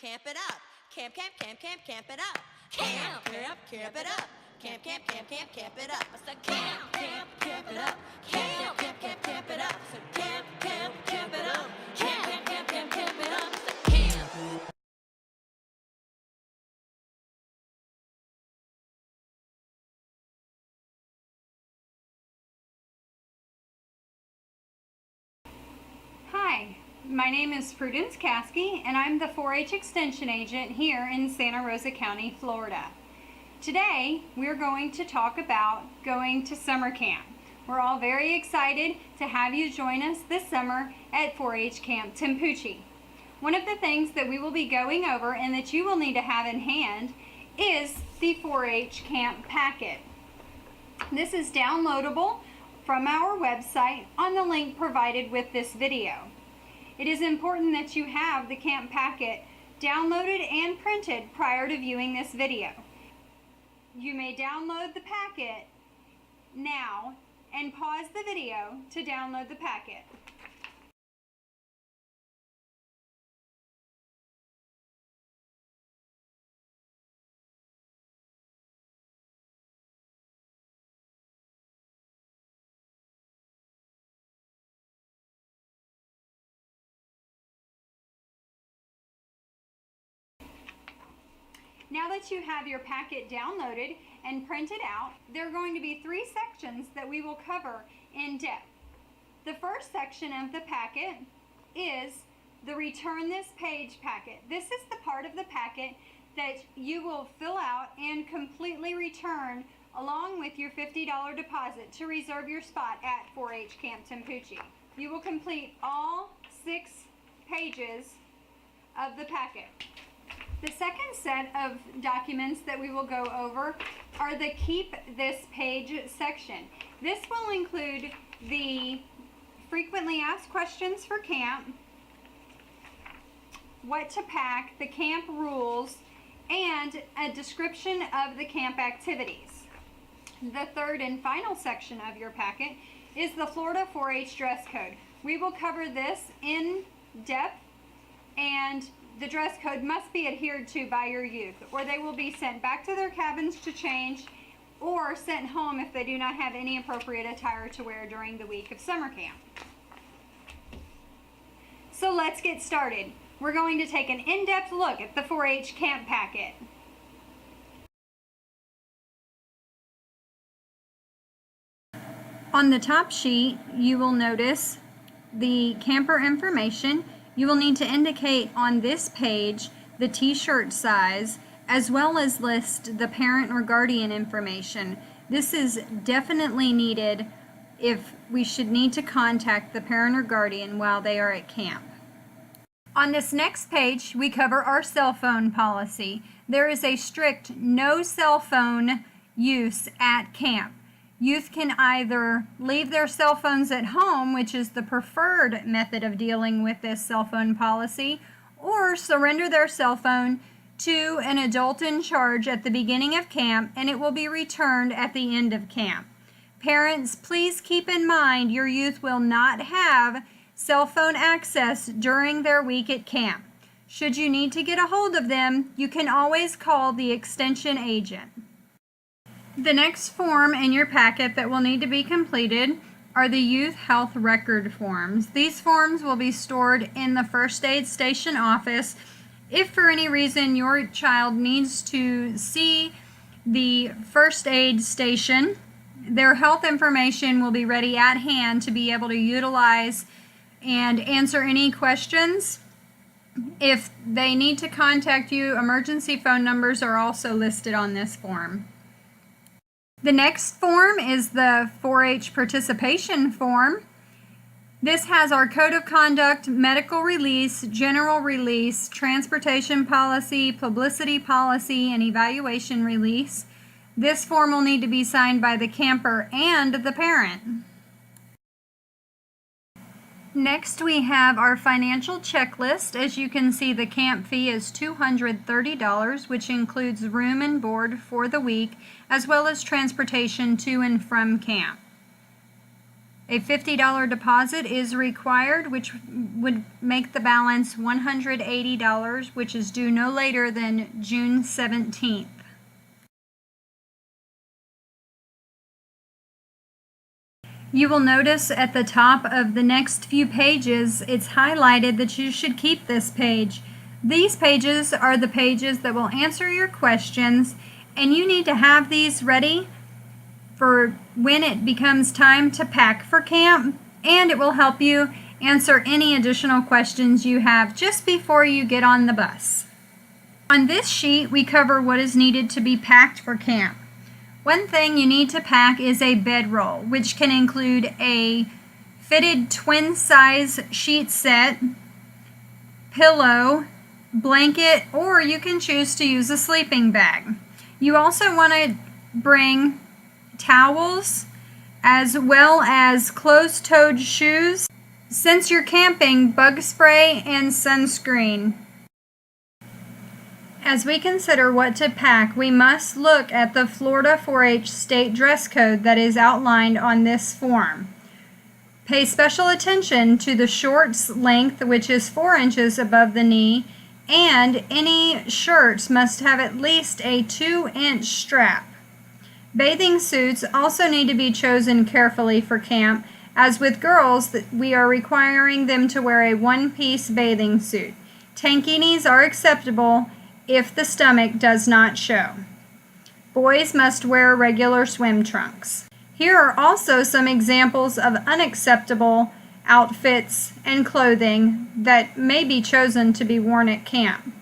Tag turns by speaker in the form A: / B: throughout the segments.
A: camp it up. Camp, camp, camp, camp, camp it up. Camp, camp, camp it up. Camp, camp, camp, camp, camp it up. I said camp, camp, camp it up. Camp, camp, camp, camp it up. I said camp, camp, camp it up. Camp, camp, camp, camp, camp it up. I said camp.
B: Hi, my name is Prudence Caskey, and I'm the 4-H Extension Agent here in Santa Rosa County, Florida. Today, we're going to talk about going to summer camp. We're all very excited to have you join us this summer at 4-H Camp Timpoochee. One of the things that we will be going over and that you will need to have in hand is the 4-H Camp Packet. This is downloadable from our website on the link provided with this video. It is important that you have the camp packet downloaded and printed prior to viewing this video. You may download the packet now and pause the video to download the packet. Now that you have your packet downloaded and printed out, there are going to be 3 sections that we will cover in depth. The first section of the packet is the Return This Page packet. This is the part of the packet that you will fill out and completely return along with your $50 deposit to reserve your spot at 4-H Camp Timpoochee. You will complete all 6 pages of the packet. The second set of documents that we will go over are the Keep This Page section. This will include the frequently asked questions for camp, what to pack, the camp rules, and a description of the camp activities. The third and final section of your packet is the Florida 4-H dress code. We will cover this in depth, and the dress code must be adhered to by your youth, or they will be sent back to their cabins to change or sent home if they do not have any appropriate attire to wear during the week of summer camp. So let's get started. We're going to take an in-depth look at the 4-H camp packet. On the top sheet, you will notice the camper information. You will need to indicate on this page the t-shirt size, as well as list the parent or guardian information. This is definitely needed if we should need to contact the parent or guardian while they are at camp. On this next page, we cover our cell phone policy. There is a strict no cell phone use at camp. Youth can either leave their cell phones at home, which is the preferred method of dealing with this cell phone policy, or surrender their cell phone to an adult in charge at the beginning of camp, and it will be returned at the end of camp. Parents, please keep in mind your youth will not have cell phone access during their week at camp. Should you need to get a hold of them, you can always call the extension agent. The next form in your packet that will need to be completed are the Youth Health Record forms. These forms will be stored in the First Aid Station office. If for any reason your child needs to see the First Aid Station, their health information will be ready at hand to be able to utilize and answer any questions. If they need to contact you, emergency phone numbers are also listed on this form. The next form is the 4-H participation form. This has our code of conduct, medical release, general release, transportation policy, publicity policy, and evaluation release. This form will need to be signed by the camper and the parent. Next, we have our financial checklist. As you can see, the camp fee is $230, which includes room and board for the week, as well as transportation to and from camp. A $50 deposit is required, which would make the balance $180, which is due no later than June 17th. You will notice at the top of the next few pages, it's highlighted that you should keep this page. These pages are the pages that will answer your questions, and you need to have these ready for when it becomes time to pack for camp, and it will help you answer any additional questions you have just before you get on the bus. On this sheet, we cover what is needed to be packed for camp. One thing you need to pack is a bedroll, which can include a fitted twin size sheet set, pillow, blanket, or you can choose to use a sleeping bag. You also want to bring towels as well as closed-toed shoes. Since you're camping, bug spray and sunscreen. As we consider what to pack, we must look at the Florida 4-H state dress code that is outlined on this form. Pay special attention to the shorts length, which is 4 inches above the knee, and any shirts must have at least a 2-inch strap. Bathing suits also need to be chosen carefully for camp, as with girls, we are requiring them to wear a one-piece bathing suit. Tankinis are acceptable if the stomach does not show. Boys must wear regular swim trunks. Here are also some examples of unacceptable outfits and clothing that may be chosen to be worn at camp.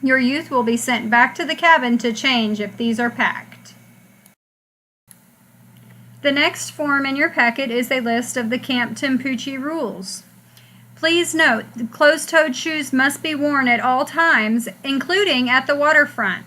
B: Your youth will be sent back to the cabin to change if these are packed. The next form in your packet is a list of the Camp Timpoochee rules. Please note, the closed-toed shoes must be worn at all times, including at the waterfront.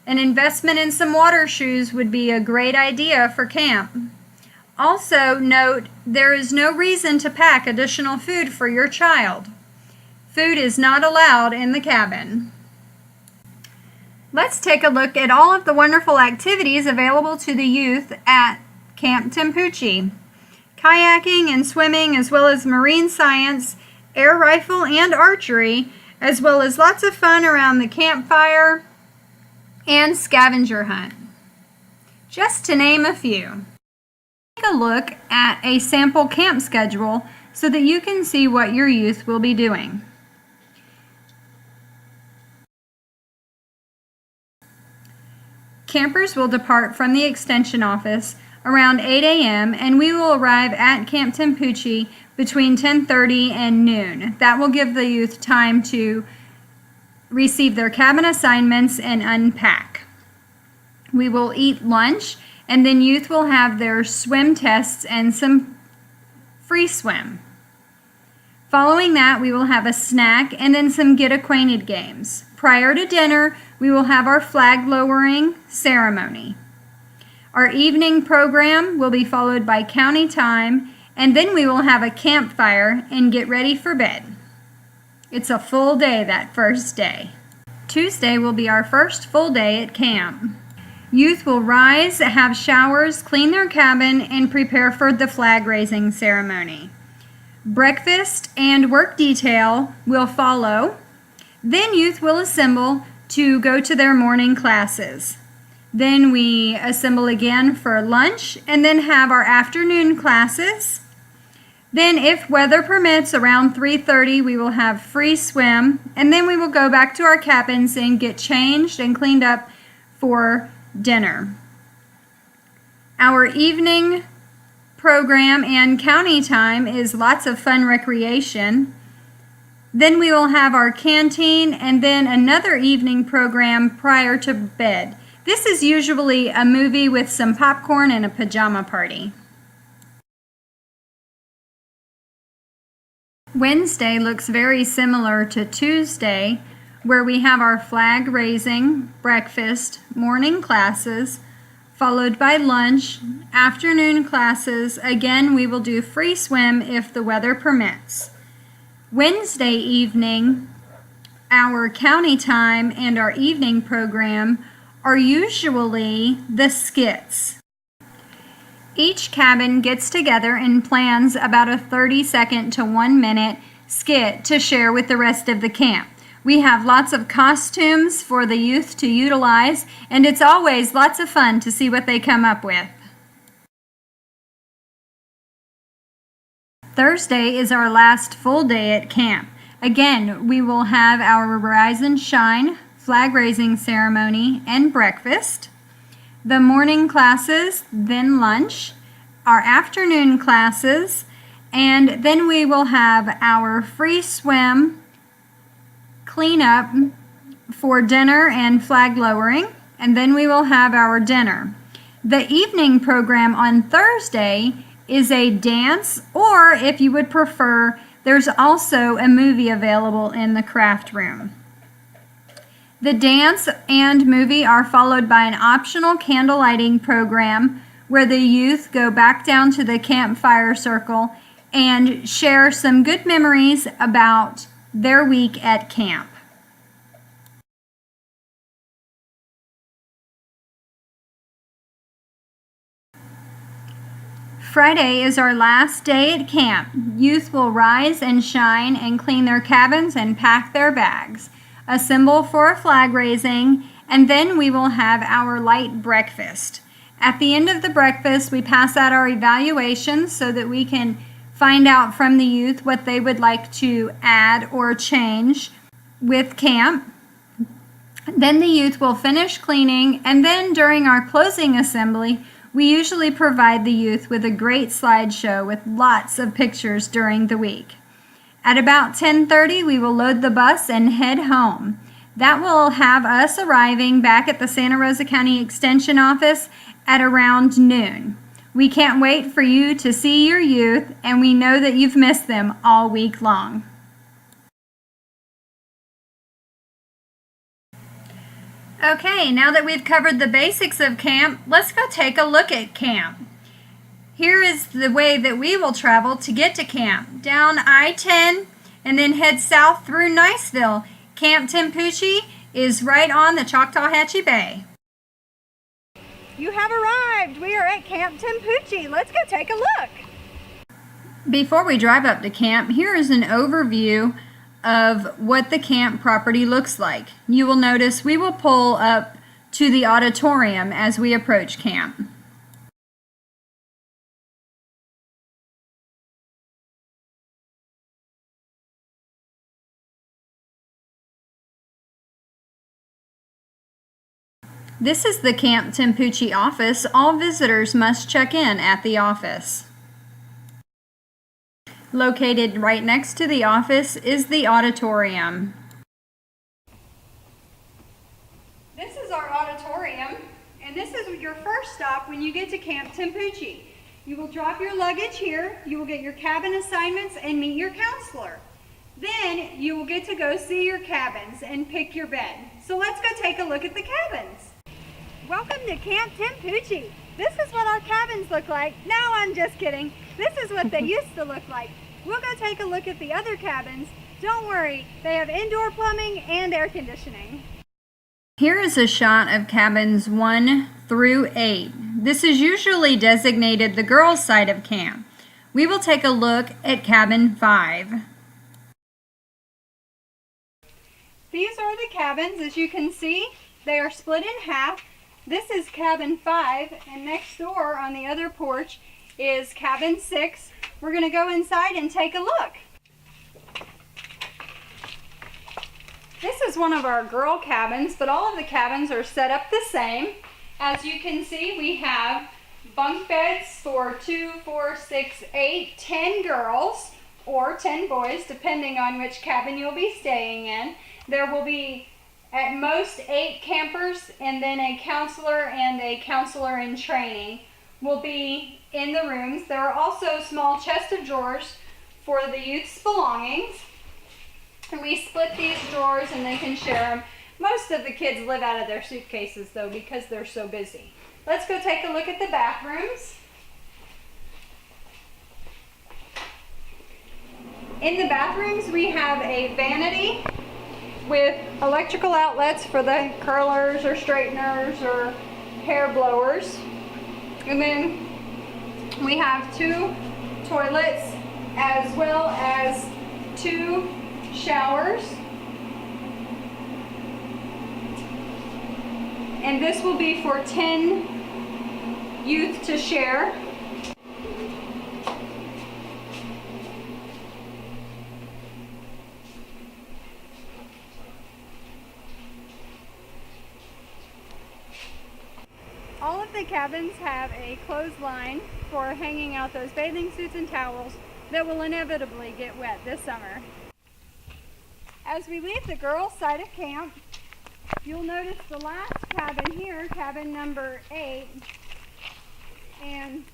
B: An investment in some water shoes would be a great idea for camp. Also note, there is no reason to pack additional food for your child. Food is not allowed in the cabin. Let's take a look at all of the wonderful activities available to the youth at Camp Timpoochee. Kayaking and swimming, as well as marine science, air rifle, and archery, as well as lots of fun around the campfire and scavenger hunt, just to name a few. Take a look at a sample camp schedule so that you can see what your youth will be doing. Campers will depart from the extension office around 8 a.m. and we will arrive at Camp Timpoochee between 10:30 and noon. That will give the youth time to receive their cabin assignments and unpack. We will eat lunch, and then youth will have their swim tests and some free swim. Following that, we will have a snack and then some get acquainted games. Prior to dinner, we will have our flag lowering ceremony. Our evening program will be followed by county time, and then we will have a campfire and get ready for bed. It's a full day that first day. Tuesday will be our first full day at camp. Youth will rise, have showers, clean their cabin, and prepare for the flag raising ceremony. Breakfast and work detail will follow. Then youth will assemble to go to their morning classes. Then we assemble again for lunch and then have our afternoon classes. Then if weather permits, around 3:30 we will have free swim, and then we will go back to our cabins and get changed and cleaned up for dinner. Our evening program and county time is lots of fun recreation. Then we will have our canteen and then another evening program prior to bed. This is usually a movie with some popcorn and a pajama party. Wednesday looks very similar to Tuesday, where we have our flag raising, breakfast, morning classes, followed by lunch, afternoon classes. Again, we will do free swim if the weather permits. Wednesday evening, our county time and our evening program are usually the skits. Each cabin gets together and plans about a 30-second to 1 minute skit to share with the rest of the camp. We have lots of costumes for the youth to utilize, and it's always lots of fun to see what they come up with. Thursday is our last full day at camp. Again, we will have our Rise and Shine flag raising ceremony and breakfast, the morning classes, then lunch, our afternoon classes, and then we will have our free swim, cleanup for dinner and flag lowering, and then we will have our dinner. The evening program on Thursday is a dance, or if you would prefer, there's also a movie available in the craft room. The dance and movie are followed by an optional candle lighting program where the youth go back down to the campfire circle and share some good memories about their week at camp. Friday is our last day at camp. Youth will rise and shine and clean their cabins and pack their bags, assemble for a flag raising, and then we will have our light breakfast. At the end of the breakfast, we pass out our evaluations so that we can find out from the youth what they would like to add or change with camp. Then the youth will finish cleaning, and then during our closing assembly, we usually provide the youth with a great slideshow with lots of pictures during the week. At about 10:30, we will load the bus and head home. That will have us arriving back at the Santa Rosa County Extension Office at around noon. We can't wait for you to see your youth, and we know that you've missed them all week long. Okay, now that we've covered the basics of camp, let's go take a look at camp. Here is the way that we will travel to get to camp. Down I-10 and then head south through Niceville. Camp Timpoochee is right on the Choctawhatchee Bay.
C: You have arrived. We are at Camp Timpoochee. Let's go take a look.
B: Before we drive up to camp, here is an overview of what the camp property looks like. You will notice we will pull up to the auditorium as we approach camp. This is the Camp Timpoochee office. All visitors must check in at the office. Located right next to the office is the auditorium.
C: This is our auditorium, and this is your first stop when you get to Camp Timpoochee. You will drop your luggage here, you will get your cabin assignments and meet your counselor. Then you will get to go see your cabins and pick your bed. So let's go take a look at the cabins. Welcome to Camp Timpoochee. This is what our cabins look like. No, I'm just kidding. This is what they used to look like. We'll go take a look at the other cabins. Don't worry, they have indoor plumbing and air conditioning.
B: Here is a shot of cabins 1 through 8. This is usually designated the girls' side of camp. We will take a look at cabin 5.
C: These are the cabins. As you can see, they are split in half. This is cabin 5, and next door on the other porch is cabin 6. We're going to go inside and take a look. This is one of our girl cabins, but all of the cabins are set up the same. As you can see, we have bunk beds for 2, 4, 6, 8, 10 girls or 10 boys, depending on which cabin you'll be staying in. There will be at most 8 campers, and then a counselor and a counselor in training will be in the rooms. There are also small chest of drawers for the youth's belongings. And we split these drawers and they can share them. Most of the kids live out of their suitcases though because they're so busy. Let's go take a look at the bathrooms. In the bathrooms we have a vanity with electrical outlets for the curlers or straighteners or hair blowers. And then We have 2 toilets as well as 2 showers. And this will be for 10 youth to share. All of the cabins have a clothesline for hanging out those bathing suits and towels that will inevitably get wet this summer. As we leave the girls' side of camp, you'll notice the last cabin here, cabin number 8, and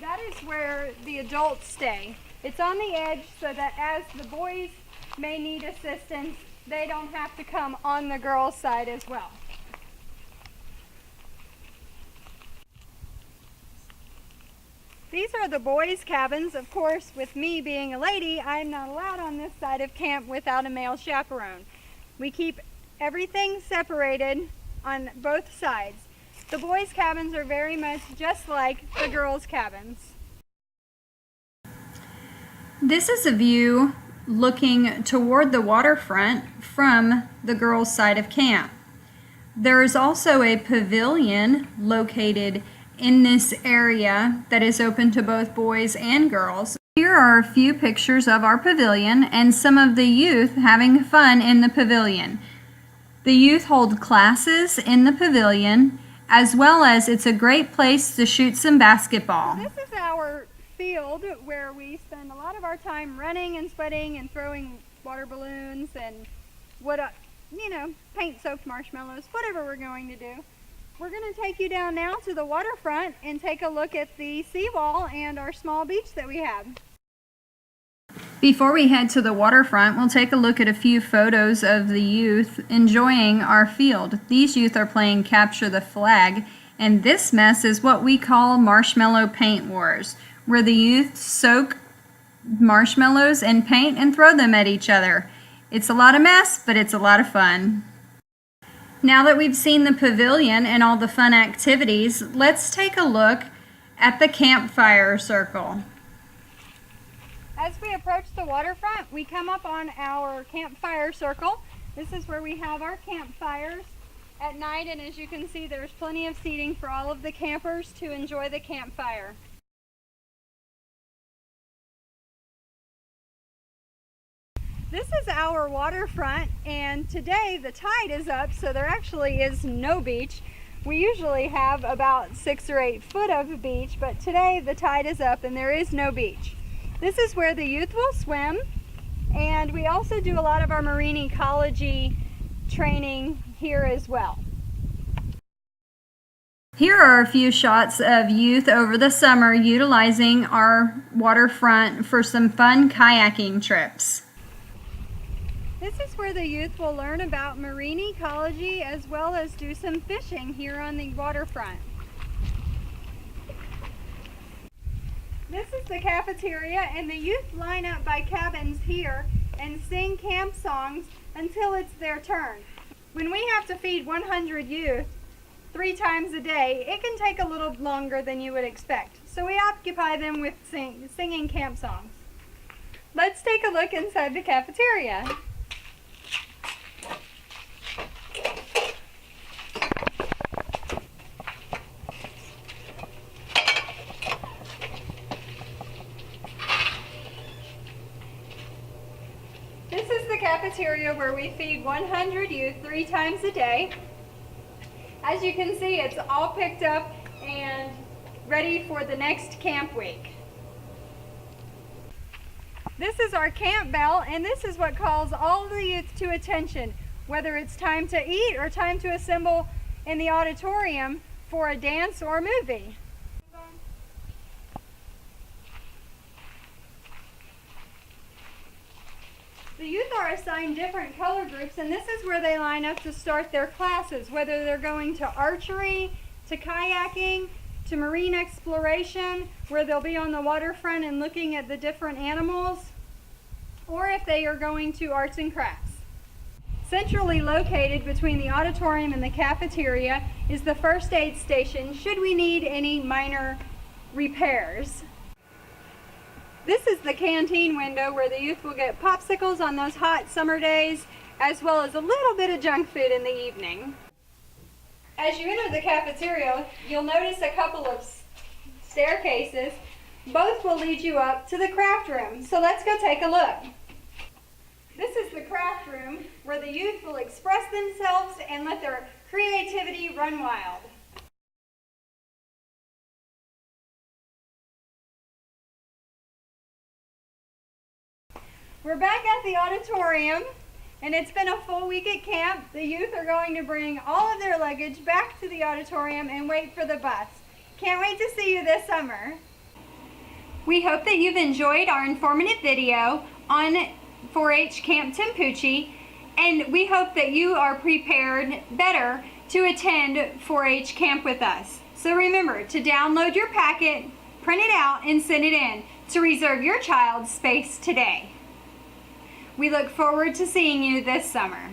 C: that is where the adults stay. It's on the edge so that as the boys may need assistance, they don't have to come on the girls' side as well. These are the boys' cabins. Of course, with me being a lady, I'm not allowed on this side of camp without a male chaperone. We keep everything separated on both sides. The boys' cabins are very much just like the girls' cabins.
B: This is a view looking toward the waterfront from the girls' side of camp. There is also a pavilion located in this area that is open to both boys and girls. Here are a few pictures of our pavilion and some of the youth having fun in the pavilion. The youth hold classes in the pavilion, as well as it's a great place to shoot some basketball.
C: This is our field where we spend a lot of our time running and sweating and throwing water balloons and paint-soaked marshmallows, whatever we're going to do. We're going to take you down now to the waterfront and take a look at the seawall and our small beach that we have.
B: Before we head to the waterfront, we'll take a look at a few photos of the youth enjoying our field. These youth are playing Capture the Flag, and this mess is what we call Marshmallow Paint Wars, where the youth soak marshmallows in paint and throw them at each other. It's a lot of mess, but it's a lot of fun. Now that we've seen the pavilion and all the fun activities, let's take a look at the campfire circle.
C: As we approach the waterfront, we come up on our campfire circle. This is where we have our campfires at night, and as you can see, there's plenty of seating for all of the campers to enjoy the campfire. This is our waterfront, and today the tide is up, so there actually is no beach. We usually have about 6 or 8 foot of beach, but today the tide is up and there is no beach. This is where the youth will swim, and we also do a lot of our marine ecology training here as well.
B: Here are a few shots of youth over the summer utilizing our waterfront for some fun kayaking trips.
C: This is where the youth will learn about marine ecology as well as do some fishing here on the waterfront. This is the cafeteria, and the youth line up by cabins here and sing camp songs until it's their turn. When we have to feed 100 youth 3 times a day, it can take a little longer than you would expect. So we occupy them with singing camp songs. Let's take a look inside the cafeteria. This is the cafeteria where we feed 100 youth 3 times a day. As you can see, it's all picked up and ready for the next camp week. This is our camp bell, and this is what calls all the youth to attention, whether it's time to eat or time to assemble in the auditorium for a dance or movie. The youth are assigned different color groups, and this is where they line up to start their classes, whether they're going to archery, to kayaking, to marine exploration, where they'll be on the waterfront and looking at the different animals, or if they are going to arts and crafts. Centrally located between the auditorium and the cafeteria is the first aid station should we need any minor repairs. This is the canteen window where the youth will get popsicles on those hot summer days, as well as a little bit of junk food in the evening. As you enter the cafeteria, you'll notice a couple of staircases. Both will lead you up to the craft room. So let's go take a look. This is the craft room where the youth will express themselves and let their creativity run wild. We're back at the auditorium, and it's been a full week at camp. The youth are going to bring all of their luggage back to the auditorium and wait for the bus. Can't wait to see you this summer. We hope that you've enjoyed our informative video on 4-H Camp Timpoochee, and we hope that you are prepared better to attend 4-H camp with us. So remember to download your packet, print it out, and send it in to reserve your child's space today. We look forward to seeing you this summer.